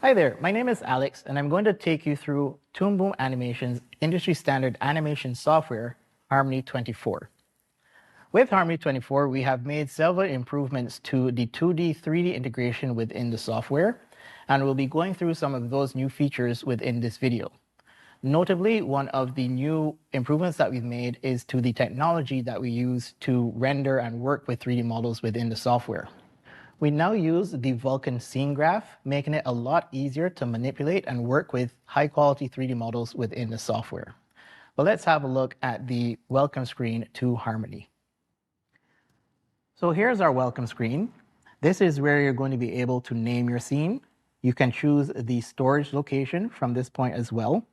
Hi there, my name is Alex, and I'm going to take you through Toon Boom Animation's industry standard animation software, Harmony 24. With Harmony 24, we have made several improvements to the 2D, 3D integration within the software, and we'll be going through some of those new features within this video. Notably, one of the new improvements that we've made is to the technology that we use to render and work with 3D models within the software. We now use the Vulkan scene graph, making it a lot easier to manipulate and work with high-quality 3D models within the software. But let's have a look at the welcome screen to Harmony. So here's our welcome screen. This is where you're going to be able to name your scene. You can choose the storage location from this point as well.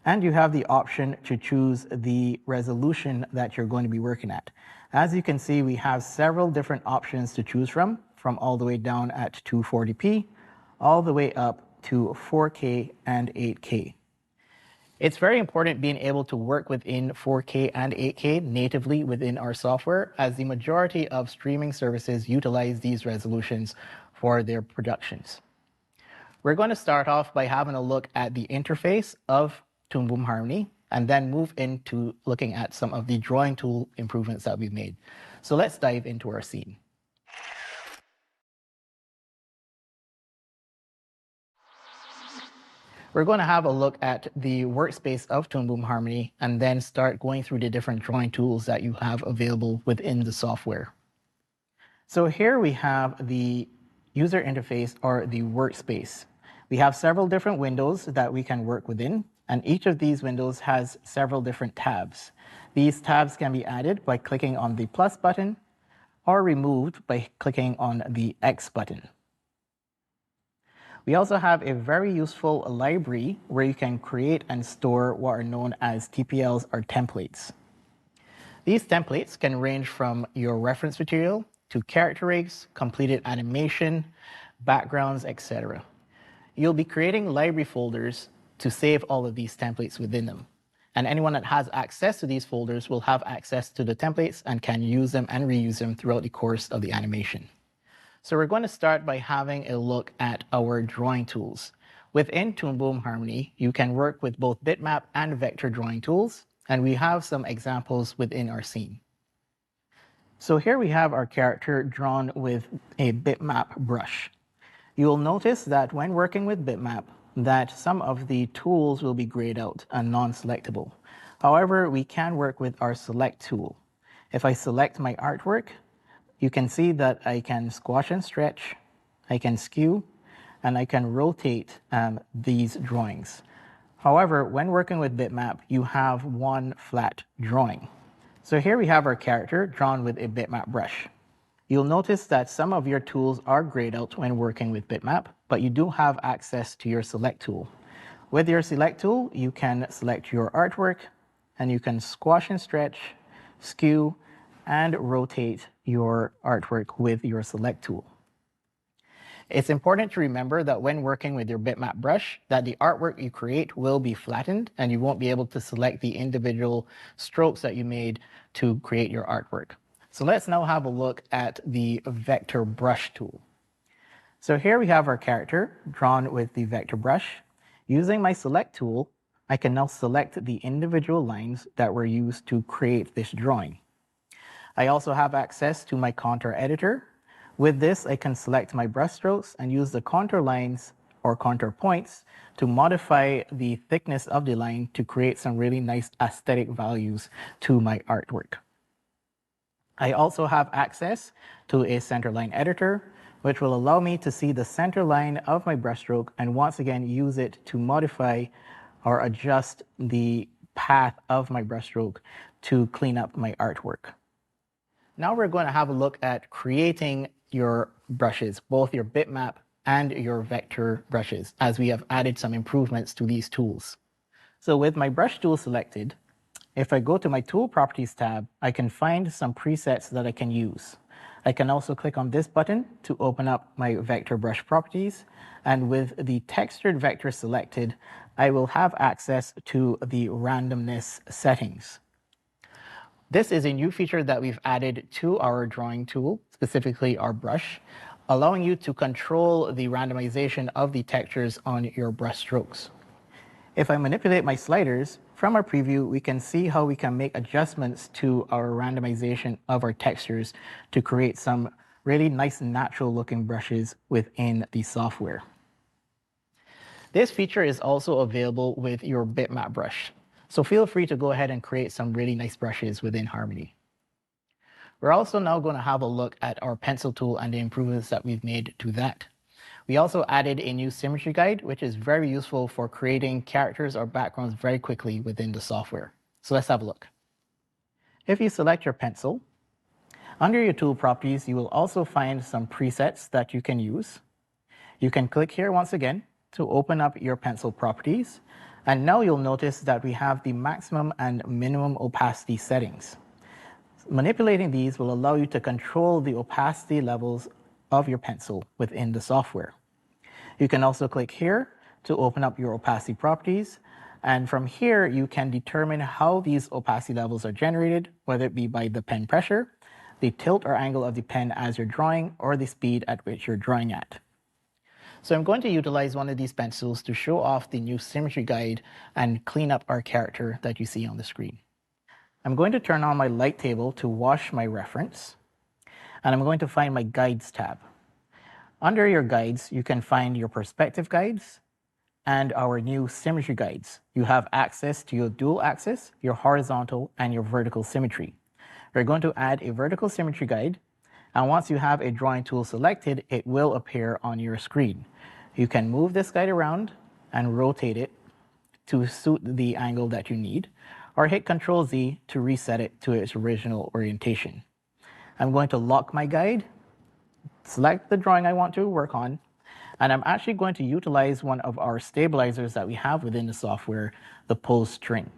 And you have the option to choose the resolution that you're going to be working at. As you can see, we have several different options to choose from all the way down at 240p, all the way up to 4K and 8K. It's very important being able to work within 4K and 8K natively within our software, as the majority of streaming services utilize these resolutions for their productions. We're going to start off by having a look at the interface of Toon Boom Harmony, and then move into looking at some of the drawing tool improvements that we've made. So let's dive into our scene. We're going to have a look at the workspace of Toon Boom Harmony and then start going through the different drawing tools that you have available within the software. So here we have the user interface, or the workspace. We have several different windows that we can work within, and each of these windows has several different tabs. These tabs can be added by clicking on the plus button or removed by clicking on the X button. We also have a very useful library where you can create and store what are known as TPLs, or templates. These templates can range from your reference material to character rigs, completed animation, backgrounds, etc. You'll be creating library folders to save all of these templates within them. And anyone that has access to these folders will have access to the templates and can use them and reuse them throughout the course of the animation. So we're going to start by having a look at our drawing tools. Within Toon Boom Harmony, you can work with both bitmap and vector drawing tools, and we have some examples within our scene. So here we have our character drawn with a bitmap brush. You will notice that when working with bitmap, that some of the tools will be grayed out and non-selectable. However, we can work with our select tool. If I select my artwork, you can see that I can squash and stretch, I can skew, and I can rotate these drawings. However, when working with bitmap, you have one flat drawing. So here we have our character drawn with a bitmap brush. You'll notice that some of your tools are grayed out when working with bitmap, but you do have access to your select tool. With your select tool, you can select your artwork, and you can squash and stretch, skew, and rotate your artwork with your select tool. It's important to remember that when working with your bitmap brush, that the artwork you create will be flattened, and you won't be able to select the individual strokes that you made to create your artwork. So let's now have a look at the vector brush tool. So here we have our character drawn with the vector brush. Using my select tool, I can now select the individual lines that were used to create this drawing. I also have access to my contour editor. With this, I can select my brush strokes and use the contour lines or contour points to modify the thickness of the line to create some really nice aesthetic values to my artwork. I also have access to a centerline editor, which will allow me to see the center line of my brushstroke and once again use it to modify or adjust the path of my brushstroke to clean up my artwork. Now we're going to have a look at creating your brushes, both your bitmap and your vector brushes, as we have added some improvements to these tools. So with my brush tool selected, if I go to my Tool Properties tab, I can find some presets that I can use. I can also click on this button to open up my vector brush properties, and with the textured vector selected, I will have access to the randomness settings. This is a new feature that we've added to our drawing tool, specifically our brush. allowing you to control the randomization of the textures on your brush strokes. If I manipulate my sliders, from our preview, we can see how we can make adjustments to our randomization of our textures to create some really nice natural looking brushes within the software. This feature is also available with your bitmap brush, so feel free to go ahead and create some really nice brushes within Harmony. We're also now going to have a look at our pencil tool and the improvements that we've made to that. We also added a new Symmetry guide, which is very useful for creating characters or backgrounds very quickly within the software. So let's have a look. If you select your pencil, under your tool properties, you will also find some presets that you can use. You can click here once again to open up your pencil properties. And now you'll notice that we have the maximum and minimum opacity settings. Manipulating these will allow you to control the opacity levels of your pencil within the software. You can also click here to open up your opacity properties. And from here, you can determine how these opacity levels are generated, whether it be by the pen pressure, the tilt or angle of the pen as you're drawing, or the speed at which you're drawing at. So I'm going to utilize one of these pencils to show off the new Symmetry guide and clean up our character that you see on the screen. I'm going to turn on my light table to wash my reference, and I'm going to find my Guides tab. Under your guides, you can find your perspective guides and our new Symmetry guides. You have access to your dual axis, your horizontal, and your vertical symmetry. We're going to add a vertical symmetry guide, and once you have a drawing tool selected, it will appear on your screen. You can move this guide around and rotate it to suit the angle that you need, or hit Ctrl Z to reset it to its original orientation. I'm going to lock my guide, select the drawing I want to work on, and I'm actually going to utilize one of our stabilizers that we have within the software, the pull string.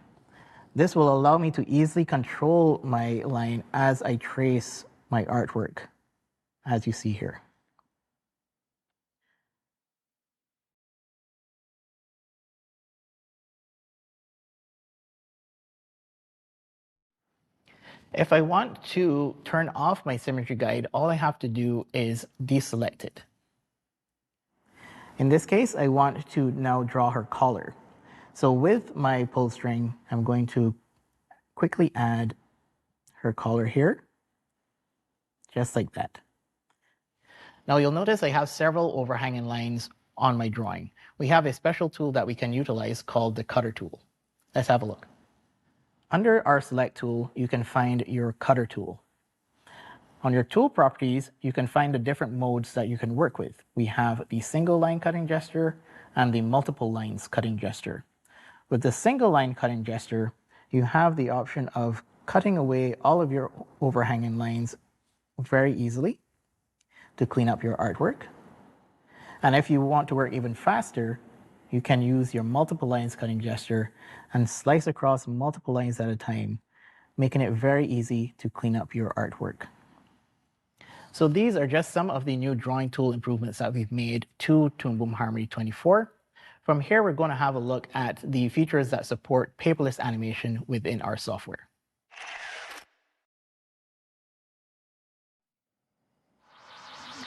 This will allow me to easily control my line as I trace my artwork, as you see here. If I want to turn off my Symmetry guide, all I have to do is deselect it. In this case, I want to now draw her collar. So with my pull string, I'm going to quickly add her collar here, just like that. Now you'll notice I have several overhanging lines on my drawing. We have a special tool that we can utilize called the cutter tool. Let's have a look. Under our select tool, you can find your cutter tool. On your tool properties, you can find the different modes that you can work with. We have the single line cutting gesture and the multiple lines cutting gesture. With the single line cutting gesture, you have the option of cutting away all of your overhanging lines very easily to clean up your artwork. And if you want to work even faster, you can use your multiple lines cutting gesture and slice across multiple lines at a time, making it very easy to clean up your artwork. So these are just some of the new drawing tool improvements that we've made to Toon Boom Harmony 24. From here, we're going to have a look at the features that support paperless animation within our software.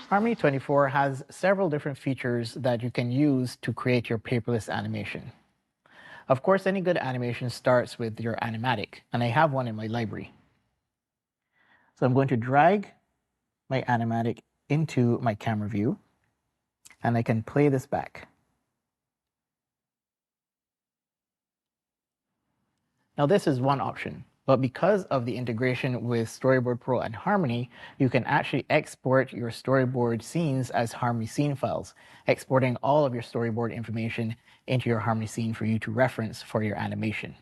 Harmony 24 has several different features that you can use to create your paperless animation. Of course, any good animation starts with your animatic, and I have one in my library. So I'm going to drag my animatic into my camera view, and I can play this back. Now this is one option, but because of the integration with Storyboard Pro and Harmony, you can actually export your storyboard scenes as Harmony scene files, exporting all of your storyboard information into your Harmony scene for you to reference for your animation.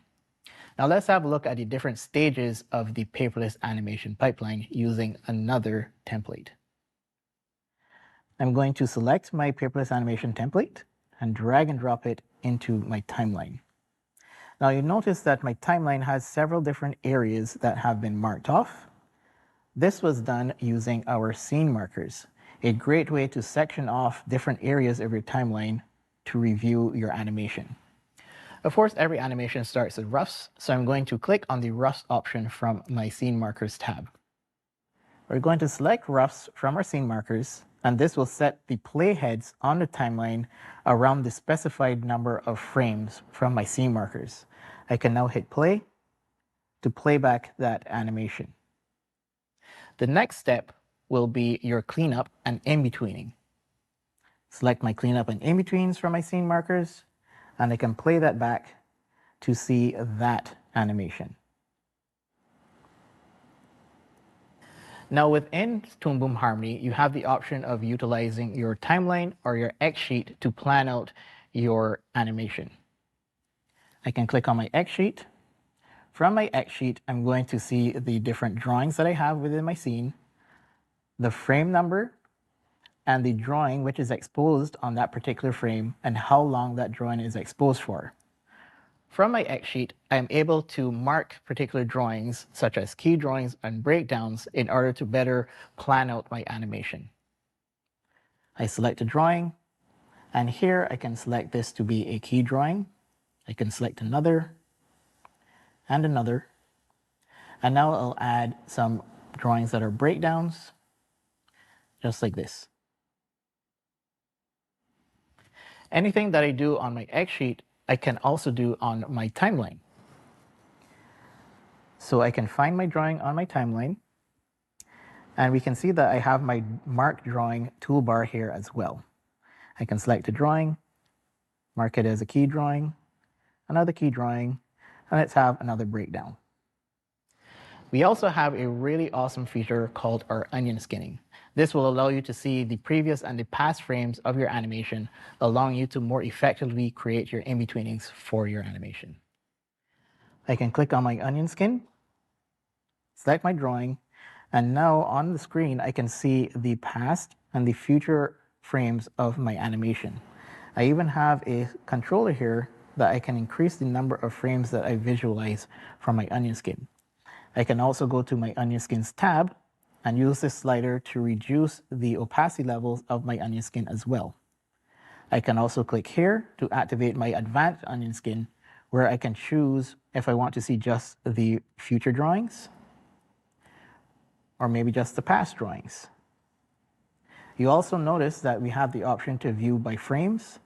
Now let's have a look at the different stages of the paperless animation pipeline using another template. I'm going to select my paperless animation template and drag and drop it into my timeline. Now you notice that my timeline has several different areas that have been marked off. This was done using our scene markers, a great way to section off different areas of your timeline to review your animation. Of course, every animation starts with roughs, so I'm going to click on the roughs option from my scene markers tab. We're going to select roughs from our scene markers And this will set the playheads on the timeline around the specified number of frames from my scene markers. I can now hit play to play back that animation. The next step will be your cleanup and in-betweening. Select my cleanup and in-betweens from my scene markers, and I can play that back to see that animation. Now within Toon Boom Harmony, you have the option of utilizing your timeline or your X sheet to plan out your animation. I can click on my X sheet. From my X sheet, I'm going to see the different drawings that I have within my scene, the frame number, and the drawing which is exposed on that particular frame and how long that drawing is exposed for. From my X sheet, I am able to mark particular drawings, such as key drawings and breakdowns, in order to better plan out my animation. I select a drawing, and here I can select this to be a key drawing. I can select another, and another. And now I'll add some drawings that are breakdowns, just like this. Anything that I do on my X sheet, I can also do on my timeline. So I can find my drawing on my timeline, and we can see that I have my mark drawing toolbar here as well. I can select a drawing, mark it as a key drawing, another key drawing, and let's have another breakdown. We also have a really awesome feature called our onion skinning. This will allow you to see the previous and the past frames of your animation, allowing you to more effectively create your in-betweenings for your animation. I can click on my onion skin, select my drawing, and now on the screen I can see the past and the future frames of my animation. I even have a controller here that I can increase the number of frames that I visualize from my onion skin. I can also go to my onion skins tab and use this slider to reduce the opacity levels of my onion skin as well. I can also click here to activate my advanced onion skin, where I can choose if I want to see just the future drawings or maybe just the past drawings. You also notice that we have the option to view by frames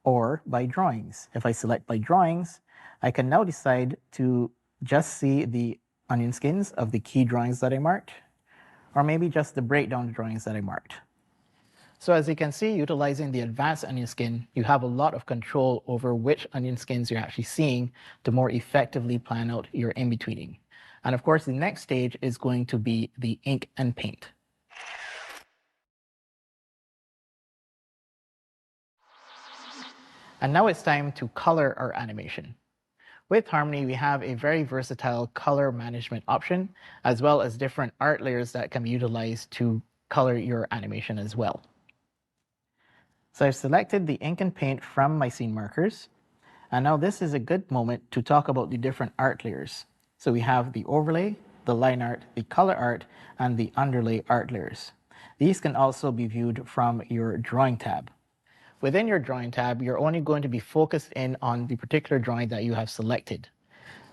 or by drawings. If I select by drawings, I can now decide to just see the onion skins of the key drawings that I marked, or maybe just the breakdown drawings that I marked. So as you can see, utilizing the advanced onion skin, you have a lot of control over which onion skins you're actually seeing to more effectively plan out your in-betweening. And of course, the next stage is going to be the ink and paint. And now it's time to color our animation. With Harmony, we have a very versatile color management option, as well as different art layers that can be utilized to color your animation as well. So I've selected the ink and paint from my scene markers, and now this is a good moment to talk about the different art layers. So we have the overlay, the line art, the color art, and the underlay art layers. These can also be viewed from your drawing tab. Within your drawing tab, you're only going to be focused in on the particular drawing that you have selected.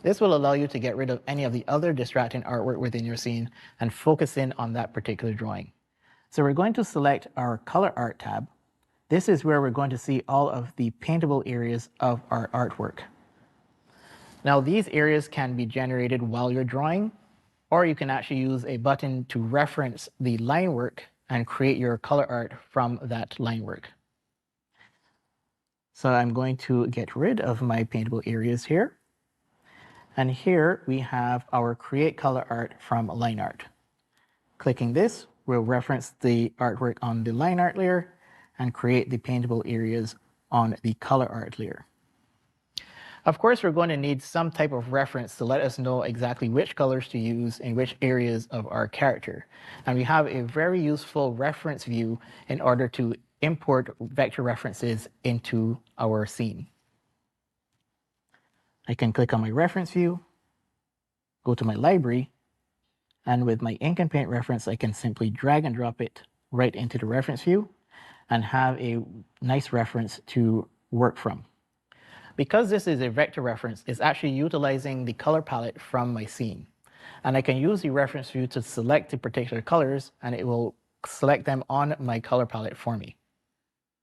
This will allow you to get rid of any of the other distracting artwork within your scene and focus in on that particular drawing. So we're going to select our color art tab. This is where we're going to see all of the paintable areas of our artwork. Now these areas can be generated while you're drawing, or you can actually use a button to reference the line work and create your color art from that line work. So I'm going to get rid of my paintable areas here. And here we have our create color art from line art. Clicking this will reference the artwork on the line art layer and create the paintable areas on the color art layer. Of course, we're going to need some type of reference to let us know exactly which colors to use in which areas of our character. And we have a very useful reference view in order to import vector references into our scene. I can click on my reference view, go to my library, and with my ink and paint reference, I can simply drag and drop it right into the reference view and have a nice reference to work from. Because this is a vector reference, it's actually utilizing the color palette from my scene. And I can use the reference view to select the particular colors, and it will select them on my color palette for me.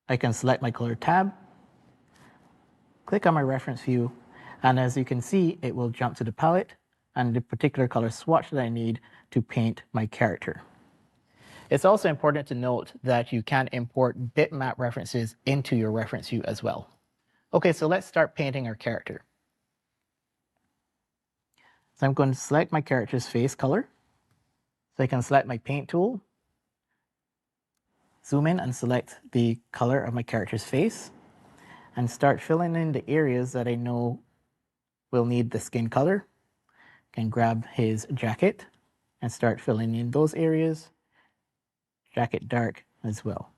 I can select my color tab, click on my reference view, and as you can see, it will jump to the palette and the particular color swatch that I need to paint my character. It's also important to note that you can import bitmap references into your reference view as well. Okay, so let's start painting our character. So I'm going to select my character's face color. So I can select my paint tool, zoom in and select the color of my character's face, and start filling in the areas that I know will need the skin color. I can grab his jacket and start filling in those areas, jacket dark as well.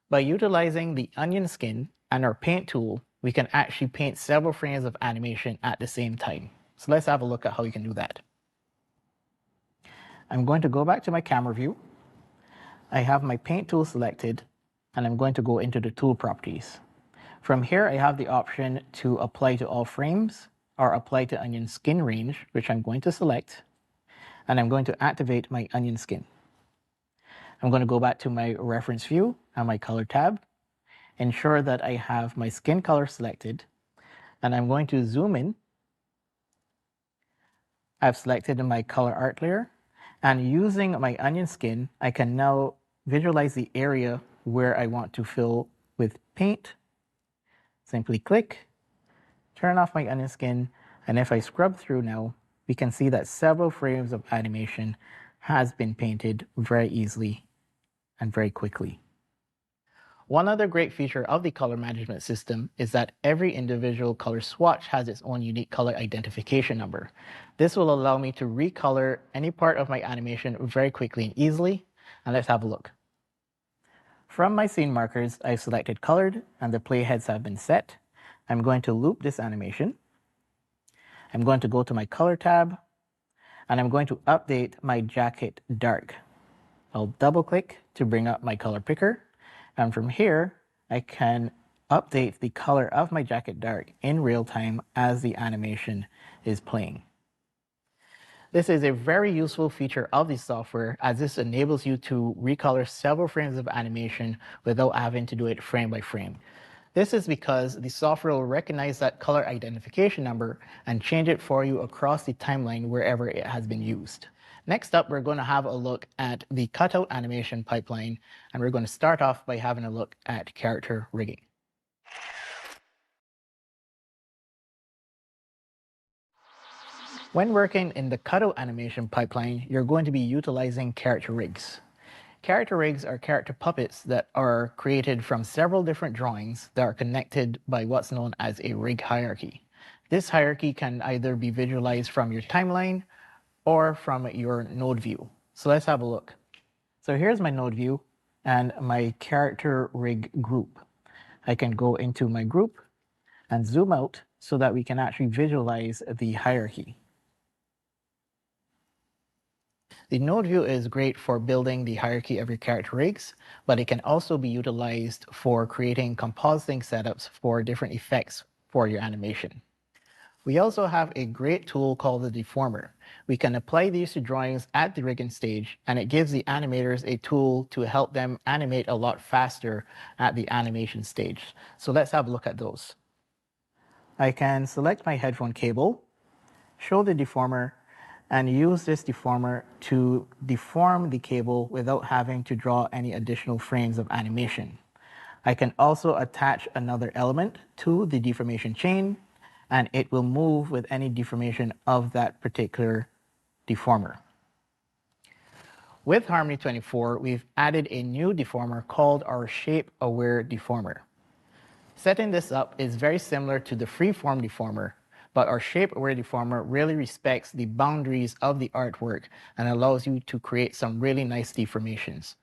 By utilizing the onion skin and our paint tool, we can actually paint several frames of animation at the same time. So let's have a look at how you can do that. I'm going to go back to my camera view. I have my paint tool selected, and I'm going to go into the tool properties. From here, I have the option to apply to all frames or apply to onion skin range, which I'm going to select, and I'm going to activate my onion skin. I'm going to go back to my reference view and my color tab, ensure that I have my skin color selected, and I'm going to zoom in. I've selected my color art layer, and using my onion skin, I can now visualize the area where I want to fill with paint. Simply click, turn off my onion skin, and if I scrub through now, we can see that several frames of animation has been painted very easily and very quickly. One other great feature of the color management system is that every individual color swatch has its own unique color identification number. This will allow me to recolor any part of my animation very quickly and easily. And let's have a look. From my scene markers, I've selected colored and the playheads have been set. I'm going to loop this animation. I'm going to go to my color tab and I'm going to update my jacket dark. I'll double click to bring up my color picker. And from here, I can update the color of my jacket dark in real time as the animation is playing. This is a very useful feature of the software, as this enables you to recolor several frames of animation without having to do it frame by frame. This is because the software will recognize that color identification number and change it for you across the timeline wherever it has been used. Next up, we're going to have a look at the cutout animation pipeline, and we're going to start off by having a look at character rigging. When working in the cutout animation pipeline, you're going to be utilizing character rigs. Character rigs are character puppets that are created from several different drawings that are connected by what's known as a rig hierarchy. This hierarchy can either be visualized from your timeline or from your node view. So let's have a look. So here's my node view and my character rig group. I can go into my group and zoom out so that we can actually visualize the hierarchy. The node view is great for building the hierarchy of your character rigs, but it can also be utilized for creating compositing setups for different effects for your animation. We also have a great tool called the Deformer. We can apply these to drawings at the rigging stage, and it gives the animators a tool to help them animate a lot faster at the animation stage. So let's have a look at those. I can select my headphone cable, show the deformer, and use this deformer to deform the cable without having to draw any additional frames of animation. I can also attach another element to the deformation chain, and it will move with any deformation of that particular deformer. With Harmony 24, we've added a new deformer called our Shape-Aware Deformer. Setting this up is very similar to the freeform deformer, but our Shape-Aware Deformer really respects the boundaries of the artwork and allows you to create some really nice deformations.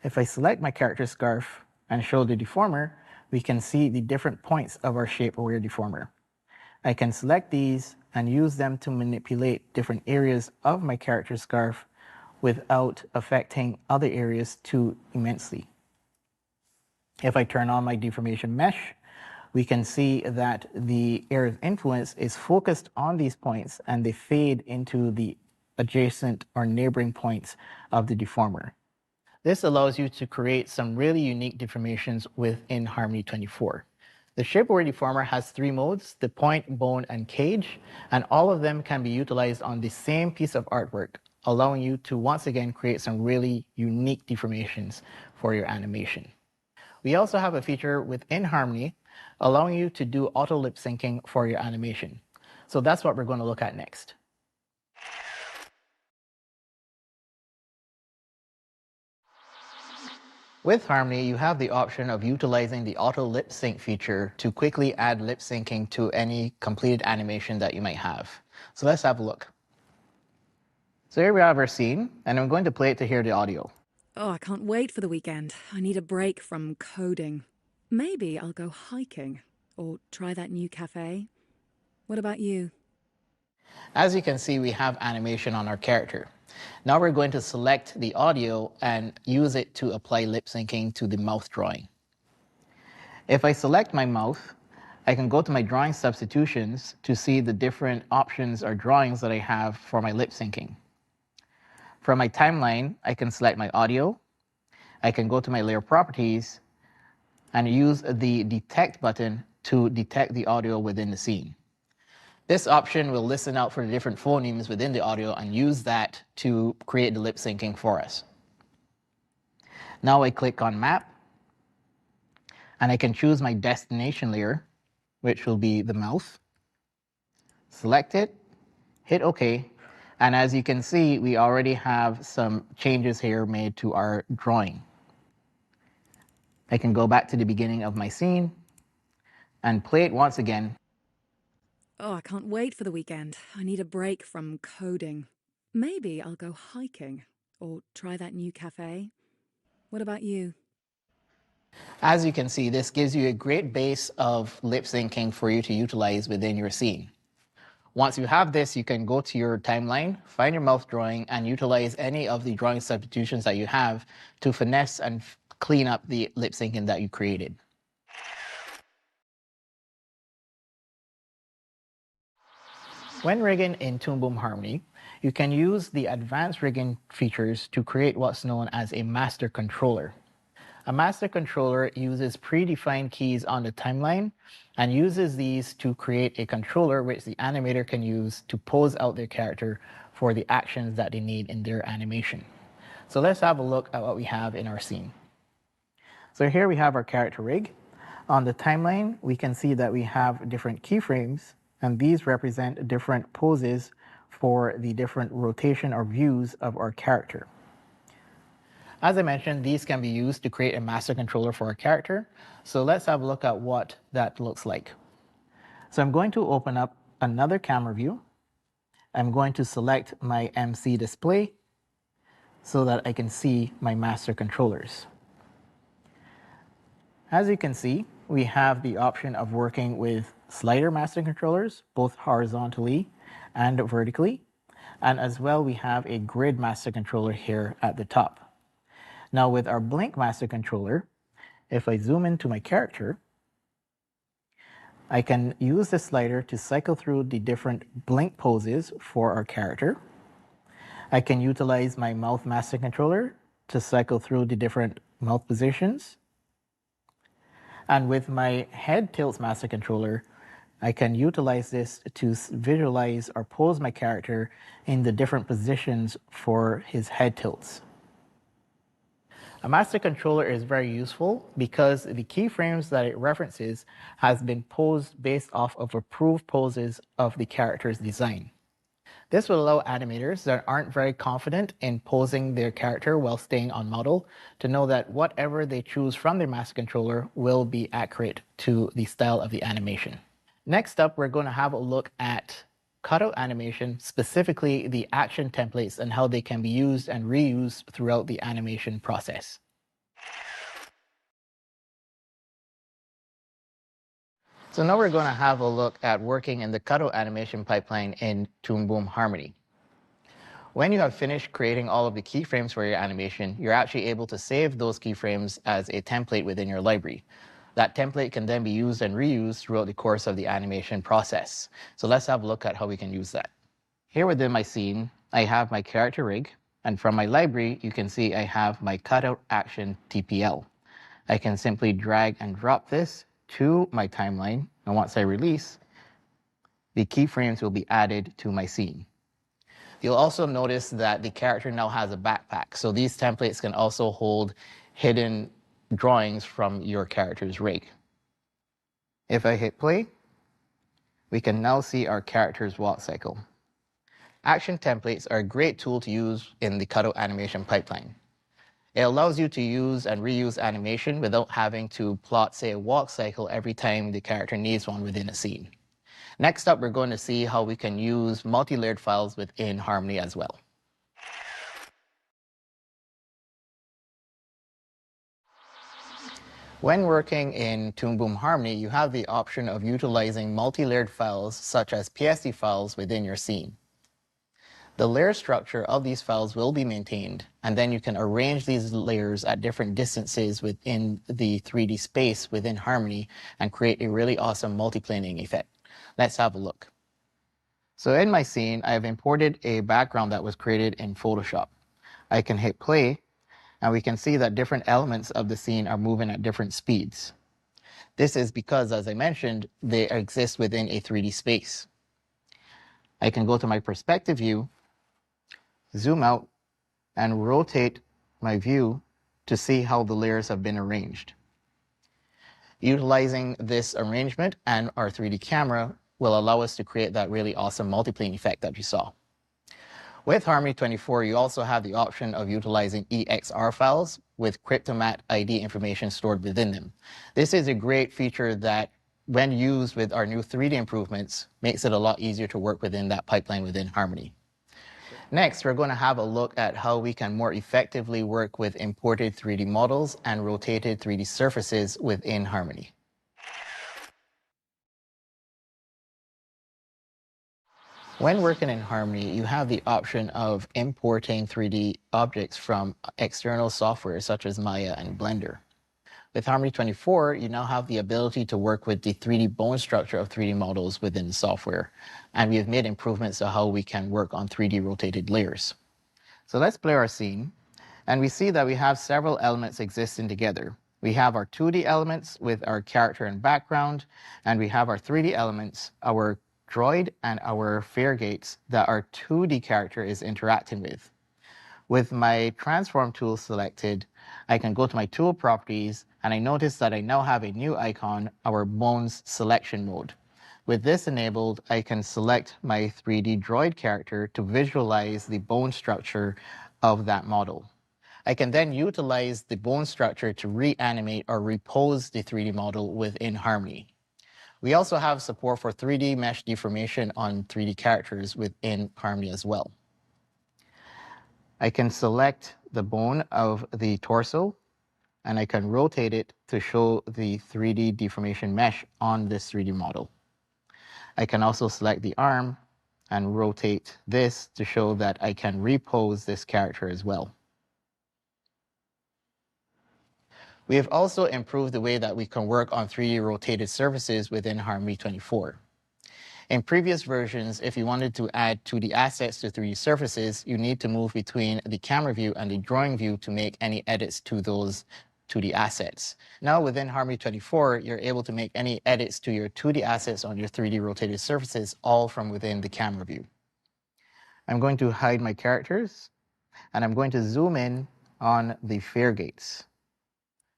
If I select my character scarf and show the deformer, we can see the different points of our Shape-Aware Deformer. I can select these and use them to manipulate different areas of my character scarf without affecting other areas too immensely. If I turn on my deformation mesh, we can see that the area of influence is focused on these points and they fade into the adjacent or neighboring points of the deformer. This allows you to create some really unique deformations within Harmony 24. The Shapewear deformer has 3 modes: the point, bone, and cage, and all of them can be utilized on the same piece of artwork, allowing you to once again create some really unique deformations for your animation. We also have a feature within Harmony allowing you to do auto lip syncing for your animation. So that's what we're going to look at next. With Harmony, you have the option of utilizing the auto lip sync feature to quickly add lip syncing to any completed animation that you might have. So let's have a look. So here we have our scene, and I'm going to play it to hear the audio. Oh, I can't wait for the weekend. I need a break from coding. Maybe I'll go hiking or try that new cafe. What about you? As you can see, we have animation on our character. Now we're going to select the audio and use it to apply lip syncing to the mouth drawing. If I select my mouth, I can go to my drawing substitutions to see the different options or drawings that I have for my lip syncing. From my timeline, I can select my audio. I can go to my layer properties and use the detect button to detect the audio within the scene. This option will listen out for the different phonemes within the audio and use that to create the lip syncing for us. Now I click on map and I can choose my destination layer, which will be the mouth. Select it, hit OK, and as you can see, we already have some changes here made to our drawing. I can go back to the beginning of my scene and play it once again. Oh, I can't wait for the weekend. I need a break from coding. Maybe I'll go hiking or try that new cafe. What about you? As you can see, this gives you a great base of lip syncing for you to utilize within your scene. Once you have this, you can go to your timeline, find your mouth drawing, and utilize any of the drawing substitutions that you have to finesse and clean up the lip syncing that you created. When rigging in Toon Boom Harmony, you can use the advanced rigging features to create what's known as a master controller. A master controller uses predefined keys on the timeline and uses these to create a controller which the animator can use to pose out their character for the actions that they need in their animation. So let's have a look at what we have in our scene. So here we have our character rig. On the timeline, we can see that we have different keyframes, and these represent different poses for the different rotation or views of our character. As I mentioned, these can be used to create a master controller for our character. So let's have a look at what that looks like. So I'm going to open up another camera view. I'm going to select my MC display so that I can see my master controllers. As you can see, we have the option of working with slider master controllers, both horizontally and vertically. And as well, we have a grid master controller here at the top. Now with our blink master controller, if I zoom into my character, I can use the slider to cycle through the different blink poses for our character. I can utilize my mouth master controller to cycle through the different mouth positions. And with my head tilts master controller, I can utilize this to visualize or pose my character in the different positions for his head tilts. A master controller is very useful because the keyframes that it references has been posed based off of approved poses of the character's design. This will allow animators that aren't very confident in posing their character while staying on model to know that whatever they choose from their master controller will be accurate to the style of the animation. Next up, we're going to have a look at cutout animation, specifically the action templates and how they can be used and reused throughout the animation process. So now we're going to have a look at working in the cutout animation pipeline in Toon Boom Harmony. When you have finished creating all of the keyframes for your animation, you're actually able to save those keyframes as a template within your library. That template can then be used and reused throughout the course of the animation process. So let's have a look at how we can use that. Here within my scene, I have my character rig, and from my library, you can see I have my cutout action TPL. I can simply drag and drop this to my timeline, and once I release, the keyframes will be added to my scene. You'll also notice that the character now has a backpack, so these templates can also hold hidden drawings from your character's rig. If I hit play, we can now see our character's walk cycle. Action templates are a great tool to use in the cutout animation pipeline. It allows you to use and reuse animation without having to plot, say, a walk cycle every time the character needs one within a scene. Next up, we're going to see how we can use multi-layered files within Harmony as well. When working in Toon Boom Harmony, you have the option of utilizing multi-layered files such as PSD files within your scene. The layer structure of these files will be maintained, and then you can arrange these layers at different distances within the 3D space within Harmony and create a really awesome multiplaning effect. Let's have a look. So in my scene, I have imported a background that was created in Photoshop. I can hit play, and we can see that different elements of the scene are moving at different speeds. This is because, as I mentioned, they exist within a 3D space. I can go to my perspective view, zoom out, and rotate my view to see how the layers have been arranged. Utilizing this arrangement and our 3D camera will allow us to create that really awesome multiplane effect that you saw. With Harmony 24, you also have the option of utilizing EXR files with Cryptomat ID information stored within them. This is a great feature that, when used with our new 3D improvements, makes it a lot easier to work within that pipeline within Harmony. Next, we're going to have a look at how we can more effectively work with imported 3D models and rotated 3D surfaces within Harmony. When working in Harmony, you have the option of importing 3D objects from external software such as Maya and Blender. With Harmony 24, you now have the ability to work with the 3D bone structure of 3D models within the software, and we have made improvements to how we can work on 3D rotated layers. So let's play our scene, and we see that we have several elements existing together. We have our 2D elements with our character and background, and we have our 3D elements, our droid and our fare gates that our 2D character is interacting with. With my transform tool selected, I can go to my tool properties, and I notice that I now have a new icon, our bones selection mode. With this enabled, I can select my 3D droid character to visualize the bone structure of that model. I can then utilize the bone structure to reanimate or repose the 3D model within Harmony. We also have support for 3D mesh deformation on 3D characters within Harmony as well. I can select the bone of the torso, and I can rotate it to show the 3D deformation mesh on this 3D model. I can also select the arm and rotate this to show that I can repose this character as well. We have also improved the way that we can work on 3D rotated surfaces within Harmony 24. In previous versions, if you wanted to add 2D assets to 3D surfaces, you need to move between the camera view and the drawing view to make any edits to those 2D assets. Now within Harmony 24, you're able to make any edits to your 2D assets on your 3D rotated surfaces all from within the camera view. I'm going to hide my characters, and I'm going to zoom in on the fare gates.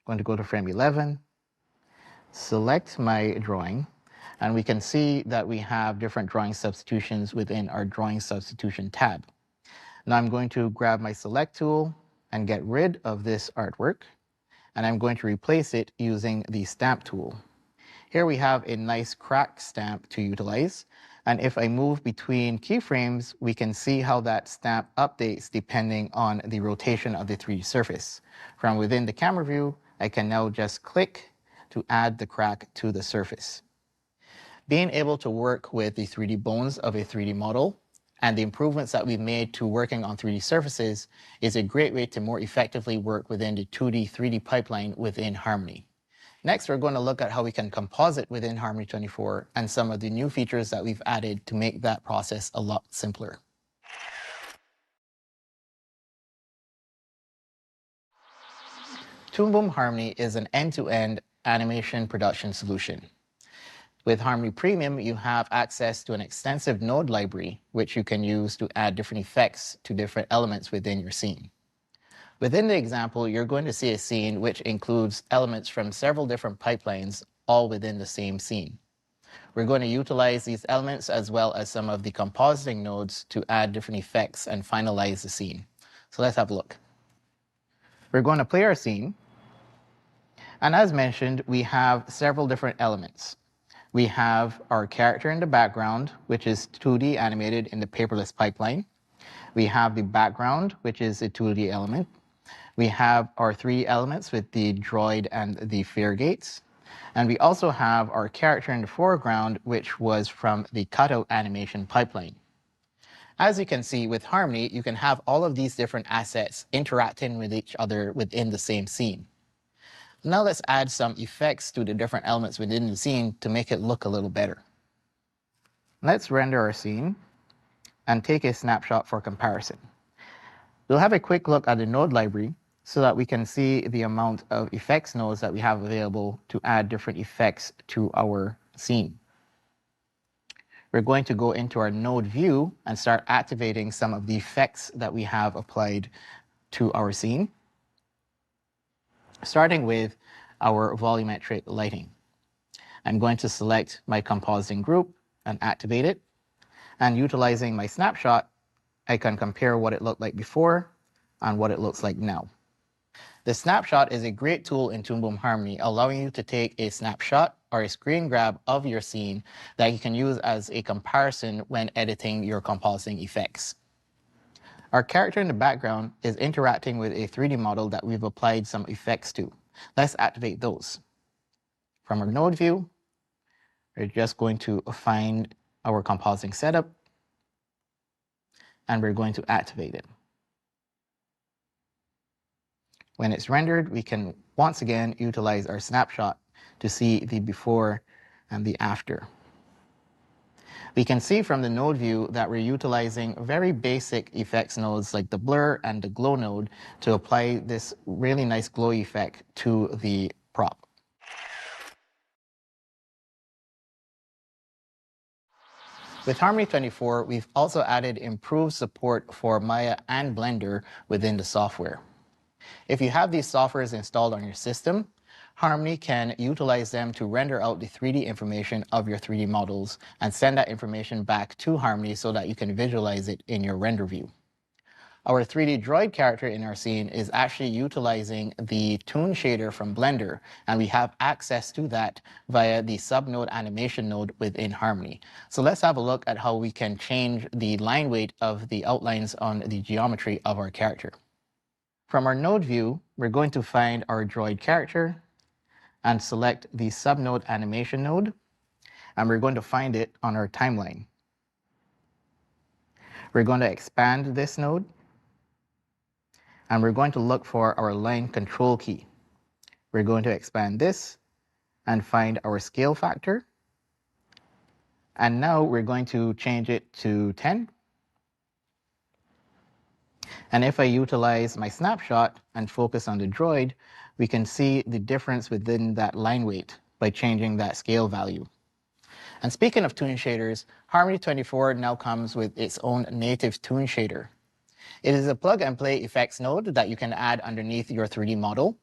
I'm going to go to frame 11, select my drawing, and we can see that we have different drawing substitutions within our drawing substitution tab. Now I'm going to grab my select tool and get rid of this artwork, and I'm going to replace it using the stamp tool. Here we have a nice crack stamp to utilize, and if I move between keyframes, we can see how that stamp updates depending on the rotation of the 3D surface. From within the camera view, I can now just click to add the crack to the surface. Being able to work with the 3D bones of a 3D model and the improvements that we've made to working on 3D surfaces is a great way to more effectively work within the 2D, 3D pipeline within Harmony. Next, we're going to look at how we can composite within Harmony 24 and some of the new features that we've added to make that process a lot simpler. Toon Boom Harmony is an end-to-end animation production solution. With Harmony Premium, you have access to an extensive node library, which you can use to add different effects to different elements within your scene. Within the example, you're going to see a scene which includes elements from several different pipelines, all within the same scene. We're going to utilize these elements as well as some of the compositing nodes to add different effects and finalize the scene. So let's have a look. We're going to play our scene. And as mentioned, we have several different elements. We have our character in the background, which is 2D animated in the paperless pipeline. We have the background, which is a 2D element. We have our 3 elements with the droid and the fare gates. And we also have our character in the foreground, which was from the cutout animation pipeline. As you can see with Harmony, you can have all of these different assets interacting with each other within the same scene. Now let's add some effects to the different elements within the scene to make it look a little better. Let's render our scene and take a snapshot for comparison. We'll have a quick look at the node library so that we can see the amount of effects nodes that we have available to add different effects to our scene. We're going to go into our node view and start activating some of the effects that we have applied to our scene, starting with our volumetric lighting. I'm going to select my compositing group and activate it. And utilizing my snapshot, I can compare what it looked like before and what it looks like now. The snapshot is a great tool in Toon Boom Harmony, allowing you to take a snapshot or a screen grab of your scene that you can use as a comparison when editing your compositing effects. Our character in the background is interacting with a 3D model that we've applied some effects to. Let's activate those. From our node view, we're just going to find our compositing setup, and we're going to activate it. When it's rendered, we can once again utilize our snapshot to see the before and the after. We can see from the node view that we're utilizing very basic effects nodes like the blur and the glow node to apply this really nice glow effect to the prop. With Harmony 24, we've also added improved support for Maya and Blender within the software. If you have these softwares installed on your system, Harmony can utilize them to render out the 3D information of your 3D models and send that information back to Harmony so that you can visualize it in your render view. Our 3D droid character in our scene is actually utilizing the Toon shader from Blender, and we have access to that via the subnode animation node within Harmony. So let's have a look at how we can change the line weight of the outlines on the geometry of our character. From our node view, we're going to find our droid character and select the subnode animation node, and we're going to find it on our timeline. We're going to expand this node, and we're going to look for our line control key. We're going to expand this and find our scale factor. And now we're going to change it to 10. And if I utilize my snapshot and focus on the droid, we can see the difference within that line weight by changing that scale value. And speaking of Toon shaders, Harmony 24 now comes with its own native Toon shader. It is a plug-and-play effects node that you can add underneath your 3D model.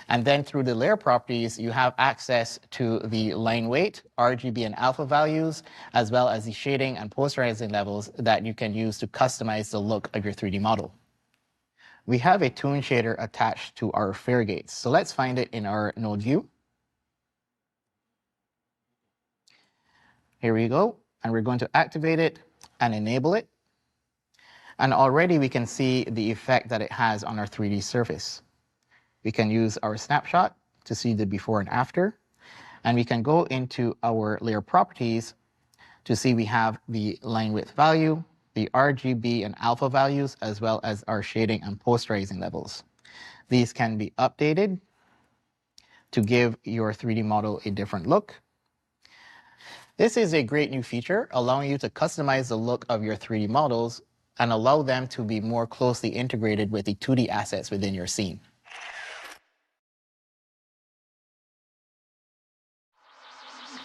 And then through the layer properties, you have access to the line weight, RGB and alpha values, as well as the shading and posterizing levels that you can use to customize the look of your 3D model. We have a Toon shader attached to our fare gates. So let's find it in our node view. Here we go. And we're going to activate it and enable it. And already we can see the effect that it has on our 3D surface. We can use our snapshot to see the before and after. And we can go into our layer properties to see we have the line width value, the RGB and alpha values, as well as our shading and posterizing levels. These can be updated to give your 3D model a different look. This is a great new feature, allowing you to customize the look of your 3D models and allow them to be more closely integrated with the 2D assets within your scene.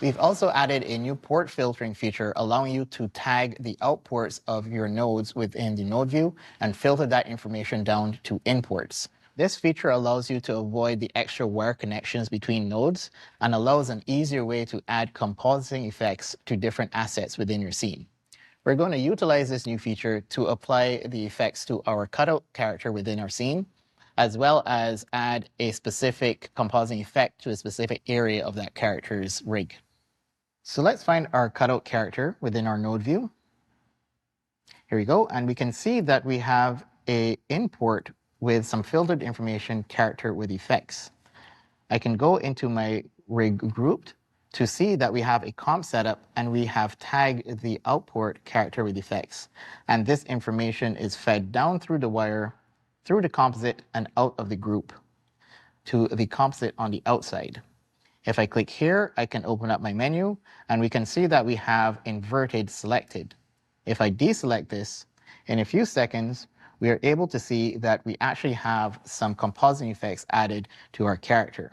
We've also added a new port filtering feature allowing you to tag the outports of your nodes within the node view and filter that information down to imports. This feature allows you to avoid the extra wire connections between nodes and allows an easier way to add compositing effects to different assets within your scene. We're going to utilize this new feature to apply the effects to our cutout character within our scene, as well as add a specific compositing effect to a specific area of that character's rig. So let's find our cutout character within our node view. Here we go, and we can see that we have an import with some filtered information character with effects. I can go into my rig grouped to see that we have a comp setup and we have tagged the output character with effects. And this information is fed down through the wire, through the composite and out of the group to the composite on the outside. If I click here, I can open up my menu and we can see that we have inverted selected. If I deselect this, in a few seconds, we are able to see that we actually have some compositing effects added to our character.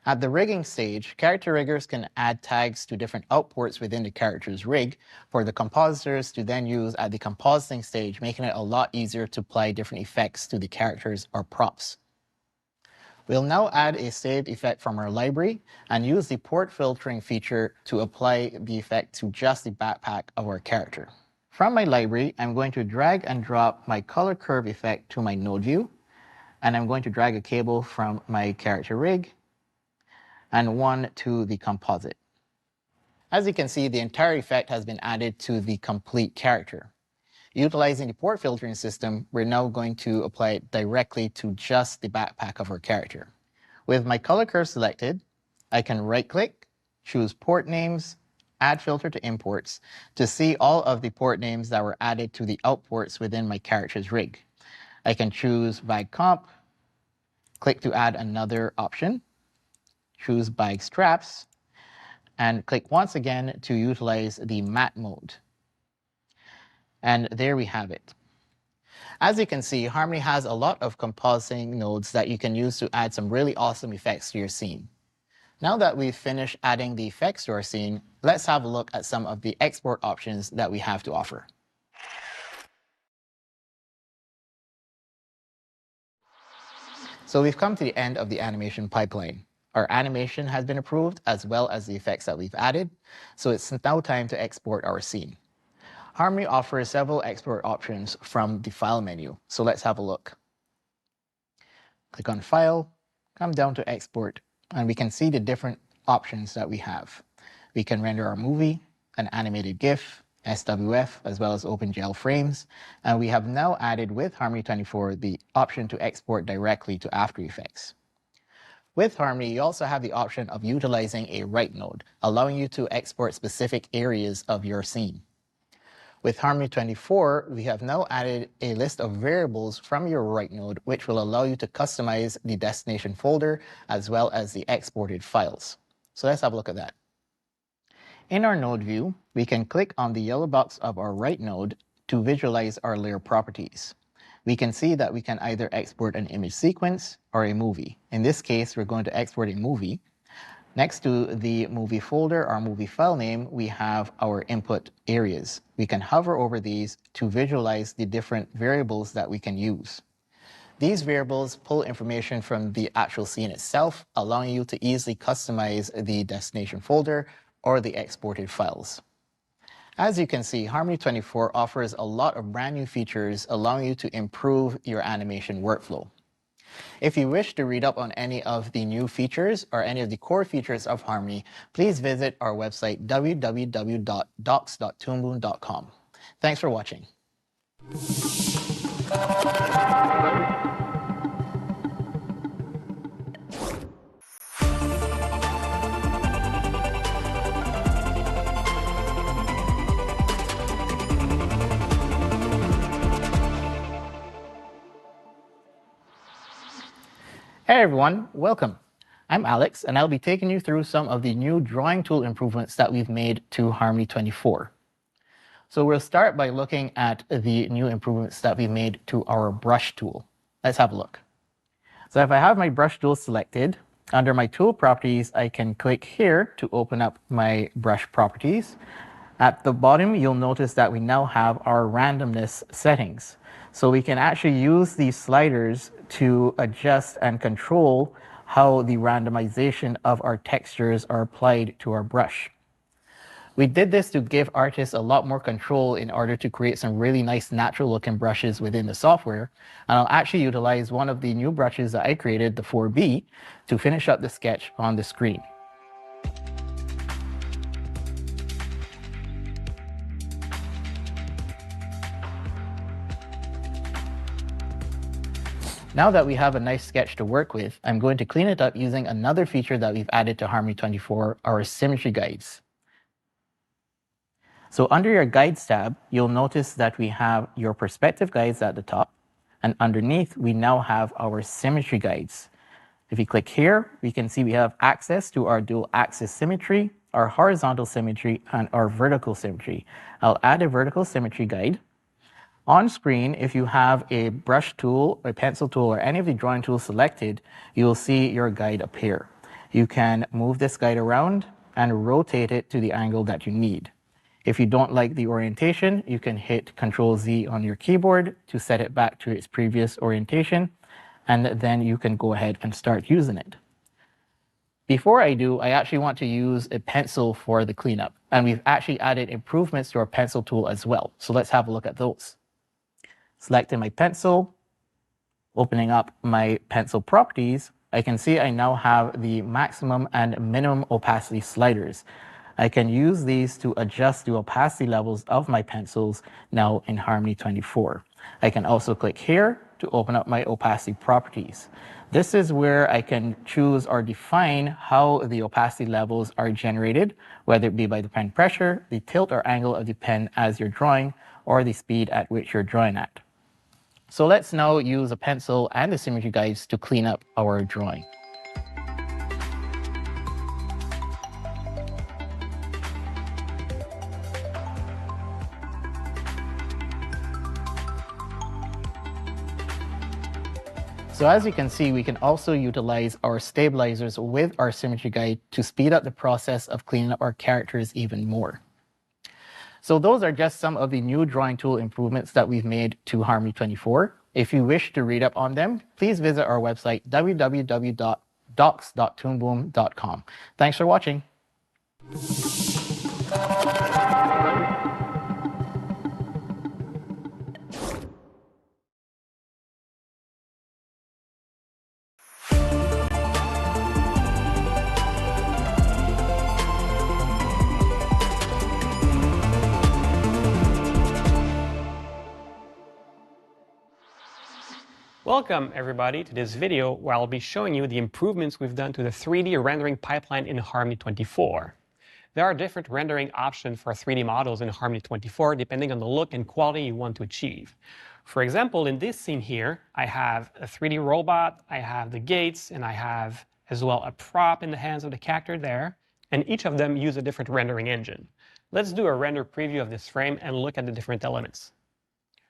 At the rigging stage, character riggers can add tags to different outports within the character's rig for the compositors to then use at the compositing stage, making it a lot easier to apply different effects to the characters or props. We'll now add a saved effect from our library and use the port filtering feature to apply the effect to just the backpack of our character. From my library, I'm going to drag and drop my color curve effect to my node view, and I'm going to drag a cable from my character rig and one to the composite. As you can see, the entire effect has been added to the complete character. Utilizing the port filtering system, we're now going to apply it directly to just the backpack of our character. With my color curve selected, I can right-click, choose port names, add filter to imports to see all of the port names that were added to the outports within my character's rig. I can choose bag comp, click to add another option, choose bag straps, and click once again to utilize the matte mode. And there we have it. As you can see, Harmony has a lot of compositing nodes that you can use to add some really awesome effects to your scene. Now that we've finished adding the effects to our scene, let's have a look at some of the export options that we have to offer. So we've come to the end of the animation pipeline. Our animation has been approved as well as the effects that we've added, so it's now time to export our scene. Harmony offers several export options from the File menu, so let's have a look. Click on File, come down to Export, and we can see the different options that we have. We can render our movie, an animated GIF, SWF, as well as OpenGL frames, and we have now added with Harmony 24 the option to export directly to After Effects. With Harmony, you also have the option of utilizing a write node, allowing you to export specific areas of your scene. With Harmony 24, we have now added a list of variables from your write node, which will allow you to customize the destination folder as well as the exported files. So let's have a look at that. In our node view, we can click on the yellow box of our write node to visualize our layer properties. We can see that we can either export an image sequence or a movie. In this case, we're going to export a movie. Next to the movie folder, our movie file name, we have our input areas. We can hover over these to visualize the different variables that we can use. These variables pull information from the actual scene itself, allowing you to easily customize the destination folder or the exported files. As you can see, Harmony 24 offers a lot of brand new features, allowing you to improve your animation workflow. If you wish to read up on any of the new features or any of the core features of Harmony, please visit our website www.docs.toonboom.com. Thanks for watching. Hey everyone, welcome. I'm Alex, and I'll be taking you through some of the new drawing tool improvements that we've made to Harmony 24. So we'll start by looking at the new improvements that we made to our brush tool. Let's have a look. So if I have my brush tool selected, Under my tool properties, I can click here to open up my brush properties. At the bottom, you'll notice that we now have our randomness settings. So we can actually use these sliders to adjust and control how the randomization of our textures are applied to our brush. We did this to give artists a lot more control in order to create some really nice natural looking brushes within the software. And I'll actually utilize one of the new brushes that I created, the 4B, to finish up the sketch on the screen. Now that we have a nice sketch to work with, I'm going to clean it up using another feature that we've added to Harmony 24, our Symmetry guides. So under your Guides tab, you'll notice that we have your perspective guides at the top, and underneath we now have our Symmetry guides. If you click here, we can see we have access to our dual axis symmetry, our horizontal symmetry, and our vertical symmetry. I'll add a vertical symmetry guide. On screen, if you have a brush tool, a pencil tool, or any of the drawing tools selected, you'll see your guide appear. You can move this guide around and rotate it to the angle that you need. If you don't like the orientation, you can hit Ctrl-Z on your keyboard to set it back to its previous orientation, and then you can go ahead and start using it. Before I do, I actually want to use a pencil for the cleanup, and we've actually added improvements to our pencil tool as well. So let's have a look at those. Selecting my pencil, opening up my pencil properties, I can see I now have the maximum and minimum opacity sliders. I can use these to adjust the opacity levels of my pencils now in Harmony 24. I can also click here to open up my opacity properties. This is where I can choose or define how the opacity levels are generated, whether it be by the pen pressure, the tilt or angle of the pen as you're drawing, or the speed at which you're drawing at. So let's now use a pencil and the Symmetry guides to clean up our drawing. So as you can see, we can also utilize our stabilizers with our Symmetry guide to speed up the process of cleaning up our characters even more. So those are just some of the new drawing tool improvements that we've made to Harmony 24. If you wish to read up on them, please visit our website, www.docs.toonboom.com. Thanks for watching. Welcome everybody to this video where I'll be showing you the improvements we've done to the 3D rendering pipeline in Harmony 24. There are different rendering options for 3D models in Harmony 24 depending on the look and quality you want to achieve. For example, in this scene here, I have a 3D robot, I have the gates, and I have as well a prop in the hands of the character there, and each of them use a different rendering engine. Let's do a render preview of this frame and look at the different elements.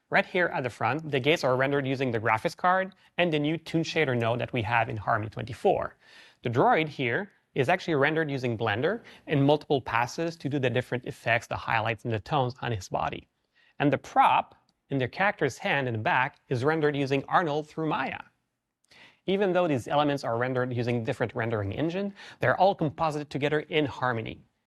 Right here at the front, the gates are rendered using the graphics card and the new Toon Shader node that we have in Harmony 24. The droid here is actually rendered using Blender in multiple passes to do the different effects, the highlights, and the tones on his body. And the prop in the character's hand in the back is rendered using Arnold through Maya. Even though these elements are rendered using different rendering engines, they're all composited together in Harmony.